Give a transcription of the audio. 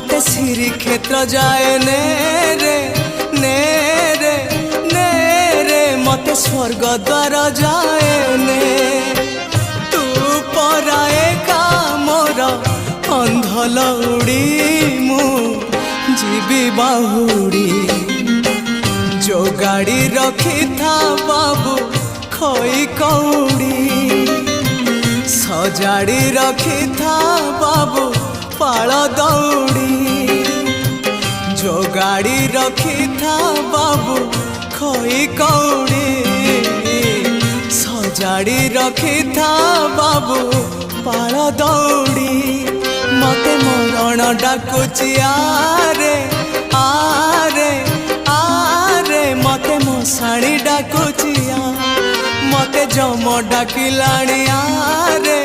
मते श्री क्षेत्र जाए ने रे ने रे ने रे मते स्वर्ग द्वार जाए ने तू पराए का मोर अंधलौड़ी मु जीवी बाहुड़ी जो गाड़ी रखी था बाबू खई कौड़ी सजाड़ी रखी था बाबू पाल दौड़ी जो गाड़ी रखी था बाबू खई कौड़ी सजाड़ी रखी था बाबू पाल दौड़ी मते मरण डाकुची आरे आरे आरे मते मशाणी डाकुची मते जम डाकिलाणी आरे